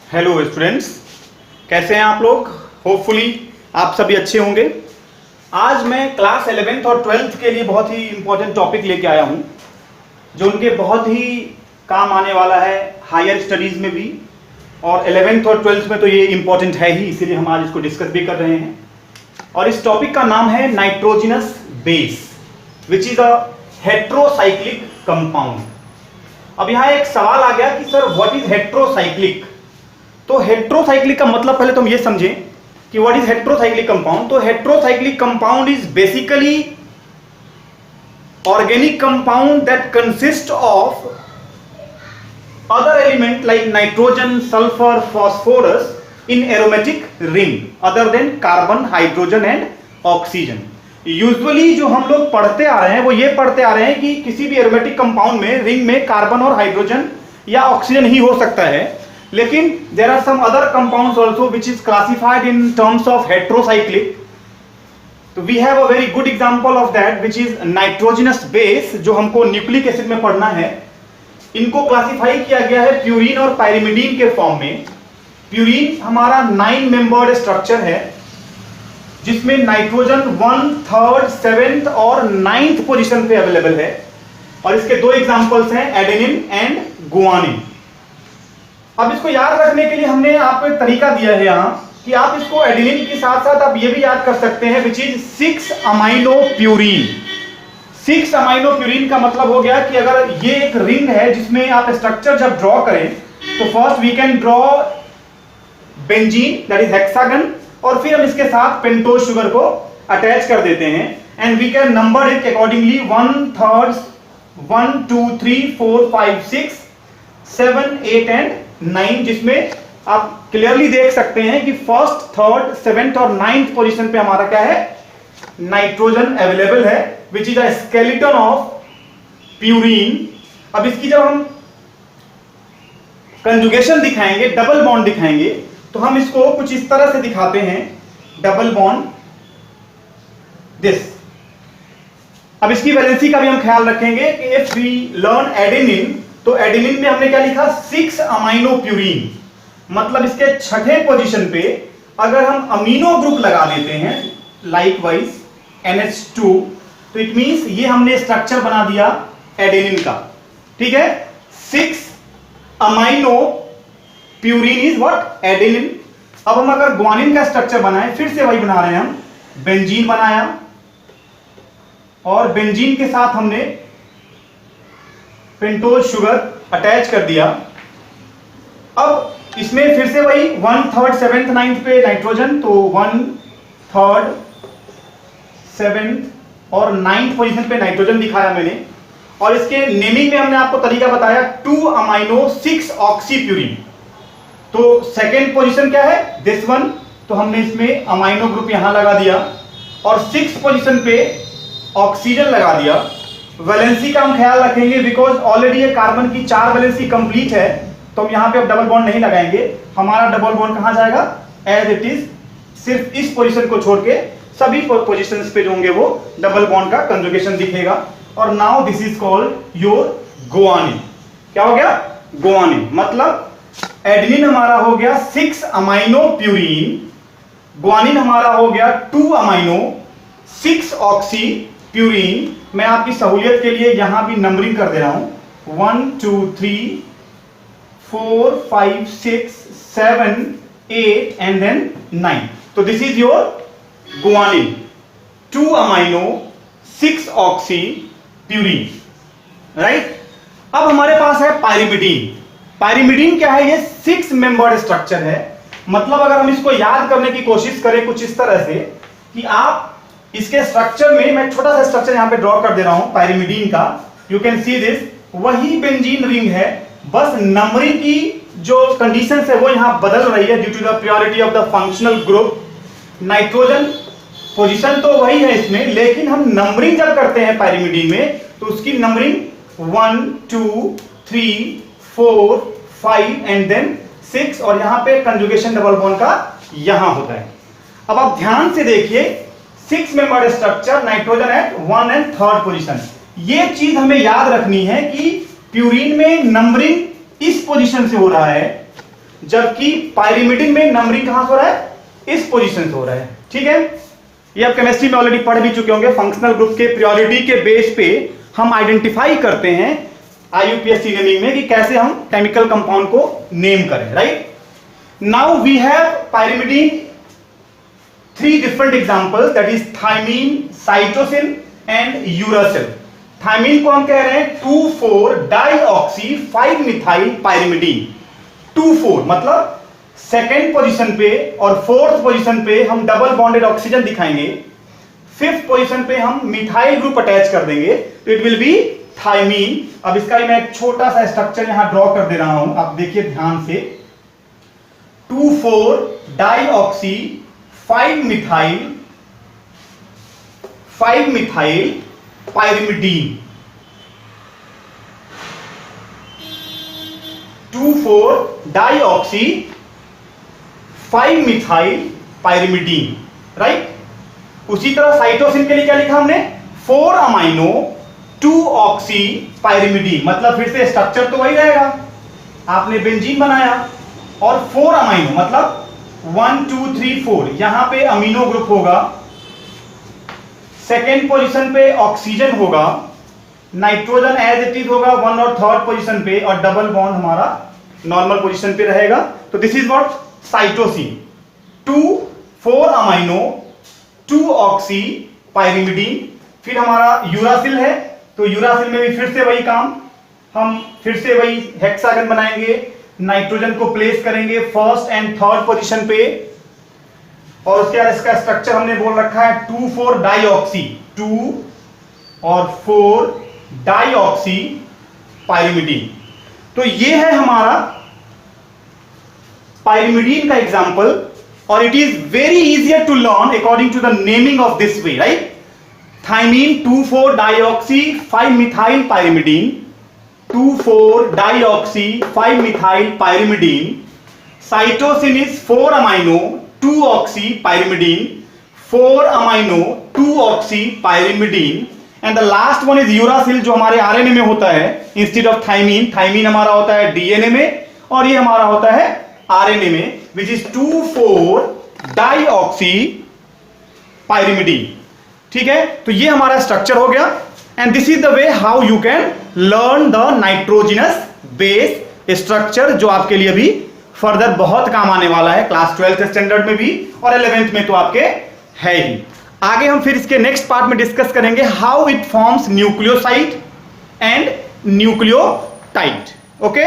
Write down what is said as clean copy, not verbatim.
Hello students, कैसे हैं आप लोग। होपफुली आप सभी अच्छे होंगे। आज मैं क्लास 11th और 12th के लिए बहुत ही इंपॉर्टेंट टॉपिक लेके आया हूं, जो उनके बहुत ही काम आने वाला है हायर स्टडीज में भी, और 11th और 12th में तो ये इंपॉर्टेंट है ही, इसीलिए हम आज इसको डिस्कस भी कर रहे हैं। और इस टॉपिक का नाम है nitrogenous base which is a heterocyclic compound. अब यहाँ एक सवाल आ गया कि सर व्हाट इज हेट्रोसाइक्लिक। तो हेट्रोसाइक्लिक का मतलब पहले तो हम ये समझें कि व्हाट इज हेट्रोसाइक्लिक कंपाउंड। तो heterocyclic compound is basically organic compound that consist of other element like nitrogen, sulfur, phosphorus in aromatic ring other than carbon, hydrogen and oxygen। Usually जो हम लोग पढ़ते आ रहे हैं वो ये पढ़ते आ रहे हैं कि किसी भी एरोमेटिक कंपाउंड में रिंग में कार्बन और हाइड्रोजन या ऑक्सीजन ही हो सकता है, लेकिन there are some other compounds also which is classified in terms of heterocyclic. तो we have a very good example of that which is nitrogenous base, जो हमको न्यूक्लिक एसिड में पढ़ना है। इनको क्लासिफाई किया गया है प्यूरीन और पायरिमिडीन के फॉर्म में। प्यूरीन हमारा 9 मेंबर्ड स्ट्रक्चर है, जिसमें नाइट्रोजन 1, 3rd, 7th और 9th पोजीशन पे अवेलेबल है। और इसके दो एग्जांपल्स हैं एडेनिन एंड गुआनिन। अब इसको याद रखने के लिए हमने आपको एक तरीका दिया है यहाँ कि आप इसको एडेनिन के साथ साथ आप ये भी याद कर सकते हैं which is 6 amino purine. 6 amino purine का मतलब हो गया कि अगर ये एक रिंग है जिसमें आप स्ट्रक्चर जब ड्रॉ करें तो first we can draw benzene that is hexagon, और फिर हम इसके साथ पेंटोज शुगर को अटैच कर देते हैं and we can number it accordingly 1, 3rd, 1, 2, 3, 4, 5, 6, 7, 8 and 9, जिसमें आप क्लियरली देख सकते हैं कि 1st, 3rd, 7th और 9th पोजीशन पे हमारा क्या है, नाइट्रोजन अवेलेबल है which is a skeleton of purine. अब इसकी जब हम कंजुगेशन दिखाएंगे, डबल बॉन्ड दिखाएंगे, तो हम इसको कुछ इस तरह से दिखाते हैं, डबल बॉन्ड दिस। अब इसकी वैलेंसी का भी हम ख्याल रखेंगे कि इफ वी लर्न एडेनिन, तो एडेनिन में हमने क्या लिखा, 6 अमाइनो प्यूरीन। मतलब इसके छठे पोजीशन पे अगर हम अमीनो ग्रुप लगा देते हैं लाइकवाइज NH2, तो इट मींस ये हमने स्ट्रक्चर बना दिया एडेनिन का। ठीक है, 6 amino purine is what, adenine. अब हम अगर ग्वानिन का स्ट्रक्चर बनाएं, फिर से वही बना रहे हैं हम, बेंजीन बनाया और बेंजीन के साथ हमने पेंटोज शुगर अटैच कर दिया। अब इसमें फिर से वही 1, 3rd, 7th, 9th पे नाइट्रोजन, तो 1, 3rd, 7th और 9th पोजीशन पे नाइट्रोजन दिखाया मैंने। और इसके नेमिंग में हमने आपको तरीका बताया 2 अमाइनो 6 ऑक्सीप्यूरिन। तो सेकेंड पोजीशन क्या है, दिस वन, तो हमने इसमें अमाइनो ग्रुप यहां लगा दिया और 6th पोजीशन पे ऑक्सीजन लगा दिया। वैलेंसी का हम ख्याल रखेंगे बिकॉज ऑलरेडी ये कार्बन की 4 वैलेंसी कंप्लीट है, तो हम यहां पे अब डबल बॉन्ड नहीं लगाएंगे। हमारा डबल बॉन्ड कहां जाएगा, एज इट इज, सिर्फ इस पोजीशन को छोड़ के सभी पोजीशंस पे जो होंगे वो डबल बॉन्ड का कंजुगेशन दिखेगा। और now this is called your guanine. क्या हो गया, गुआनिन। मतलब एडेनिन हमारा हो गया 6 अमाइनो प्यूरीन, गुआनिन हमारा हो गया 2 अमाइनो 6 ऑक्सी प्यूरीन। मैं आपकी सहूलियत के लिए यहां भी नंबरिंग कर दे रहा हूं, 1, 2, 3, 4, 5, 6, 7, 8 एंड देन 9। तो this is your guanine, 2 amino 6 oxy purine, right. अब हमारे पास है पायरिमिडीन। पायरिमिडीन क्या है, ये 6 मेंबर्ड स्ट्रक्चर है। मतलब अगर हम इसको याद करने की कोशिश करें कुछ इस तरह से कि आप इसके स्ट्रक्चर में, मैं छोटा सा स्ट्रक्चर यहां पे ड्रॉ कर दे रहा हूं पायरिमिडीन का, यू कैन सी दिस, वही बेंजीन रिंग है, बस नंबरिंग की जो कंडीशन है वो यहां बदल रही है due to the purity of the functional group. Nitrogen position तो वही है इसमें, लेकिन हम नंबरिंग जब करते हैं पायरिमिडीन में तो उसकी नंबरिंग 1, 2, 3, 4, 5 एंड देन 6, और यहां पे कंजुगेशन डबल बॉन्ड का यहां होता है। अब आप ध्यान से देखिए, 6 membered structure, nitrogen eight 1 and 3rd position. ये चीज हमें याद रखनी है कि प्यूरीन में नंबरिंग इस पोजीशन से हो रहा है, जबकि पायरिमिडिन में नंबरिंग कहां से हो रहा है, इस पोजीशन से हो रहा है। ठीक है, ये आप केमिस्ट्री में ऑलरेडी पढ़ भी चुके होंगे। फंक्शनल ग्रुप के प्रायोरिटी के बेस पे हम आइडेंटिफाई करते हैं IUPAC नेमिंग में कि कैसे हम केमिकल कंपाउंड को नेम करें, right. Now we have pyrimidine 3 different examples, that is thymine, cytosine and uracil। Thymine को हम कह रहे हैं 2,4-डाईऑक्सी 5-मिथाइल पायरिमिडीन। 2,4 मतलब सेकेंड पोजीशन पे और फोर्थ पोजीशन पे हम डबल बॉन्डेड ऑक्सीजन दिखाएंगे, फिफ्थ पोजीशन पे हम मिथाइल ग्रुप अटैच कर देंगे, तो इट विल बी थाइमीन। अब इसका ही मैं एक छोटा सा स्ट्रक्चर यहां ड्रॉ कर दे रहा हूं, आप देखिए ध्यान से। Two four dioxy 5-मिथाइल pyrimidine. 2,4-डाईऑक्सी 5-मिथाइल pyrimidine, right. उसी तरह साइटोसिन के लिए क्या लिखा हमने, 4-अमाइनो 2-ऑक्सी पायरिमिडीन। मतलब फिर से स्ट्रक्चर तो वही रहेगा, आपने बेंजीन बनाया और 4-अमाइनो मतलब 1 2 3 4 यहां पे अमीनो ग्रुप होगा, सेकेंड पोजीशन पे ऑक्सीजन होगा, नाइट्रोजन एज इट इज होगा 1 और थर्ड पोजीशन पे, और डबल बॉन्ड हमारा नॉर्मल पोजीशन पे रहेगा। तो दिस इज व्हाट साइटोसिन। 2,4-अमाइनो 2-ऑक्सी पायरिमिडीन। फिर हमारा यूरासिल है, तो यूरासिल में भी फिर से वही काम, हम फिर से वही हेक्सागन बनाएंगे, नाइट्रोजन को प्लेस करेंगे फर्स्ट एंड थर्ड पोजीशन पे, और उसके बाद इसका स्ट्रक्चर हमने बोल रखा है 2,4-डाईऑक्सी 2 और 4-डाईऑक्सी पायरिमिडीन। तो ये है हमारा पायरिमिडीन का एग्जांपल, और it is very easier to learn according to the naming of this way, right. Thymine 2,4-डाईऑक्सी 5-मिथाइल पायरिमिडीन, 2,4-डाईऑक्सी 5-मिथाइल पायरिमिडीन। साइटोसिन इज 4-अमाइनो 2-ऑक्सी पायरिमिडीन, 4-अमाइनो 2-ऑक्सी pyrimidine. And the last one is uracil, जो हमारे आरएनए में होता है इंस्टेड ऑफ थाइमीन। थाइमीन हमारा होता है डीएनए में, और ये हमारा होता है आरएनए में, विच इज 2,4-डाईऑक्सी पायरिमिडीन। ठीक है, तो ये हमारा स्ट्रक्चर हो गया, and this is the way how you can learn the nitrogenous base structure, जो आपके लिए भी फर्दर बहुत काम आने वाला है क्लास 12th स्टैंडर्ड में भी, और 11th में तो आपके है ही। आगे हम फिर इसके नेक्स्ट पार्ट में डिस्कस करेंगे how it forms nucleoside and nucleotide. Okay.